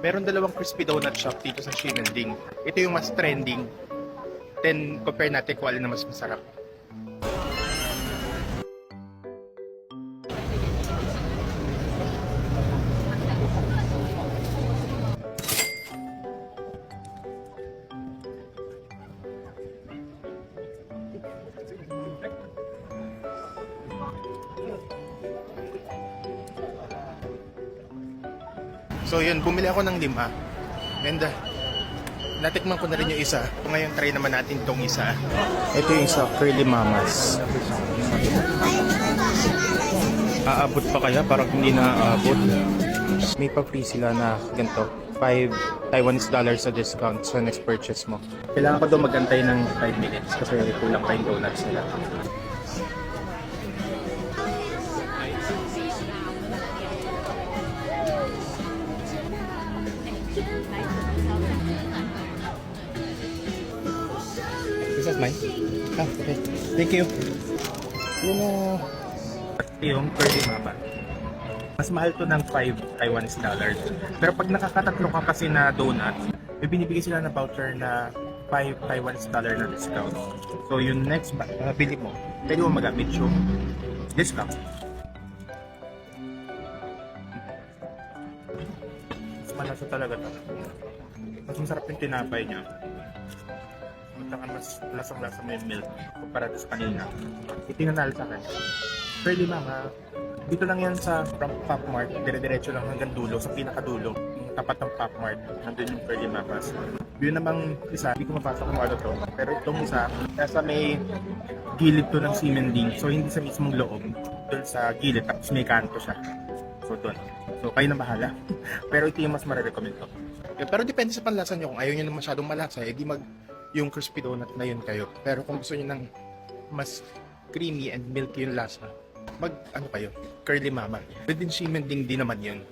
Meron dalawang crispy donut shop dito sa Ximending. Ito yung mas trending. Then, compare natin kung alin na mas masarap. So yun, bumili ako ng 5. And natikman ko na rin yung isa. So ngayon, try naman natin tong isa. Ito yung isa, Curly Mamas. Aabot pa kaya? Parang hindi na aabot. May pa-free sila na ganito. 5 Taiwanese dollars sa discount sa next purchase mo. Kailangan ko daw magantay ng 5 minutes kasi kulang pa yung donuts nila. This is mine? Ah, okay. Thank you. Yun na. Yung Curly Mama. Mas mahal to ng 5 Taiwanese dollars. Pero pag nakakatatlo ka kasi na donut, may binibigay sila na voucher na 5 Taiwanese dollar na discount. So yung next bili mo, pwede mo magamit yung discount. Mas malasa talaga to. Mas masarap yung tinapay niya. Mas lasang-lasa mo yung milk kumpara sa kanina. Ito yung nanalo sa akin. Curly Mama. Dito lang yan sa Pop Mart. Dire-diretso lang hanggang dulo. Sa pinakadulo. Yung tapat ng Pop Mart. Nandun yung Curly Mamas. Yun namang isa. Hindi ko mapasok kung ano to. Pero itong isa. Nasa may gilid to ng Ximending. So hindi sa mismong loob. Doon sa gilid. Tapos may kanto siya. So doon. So kayo na bahala. Pero ito yung mas marirecommend ko. Pero depende sa panlasa nyo. Kung ayaw nyo na masyadong malasa, edi yung crispy donut na yun kayo. Pero kung gusto nyo ng mas creamy and milky yung lasa, ano kayo? Curly Mama. Within Ximending din naman yun.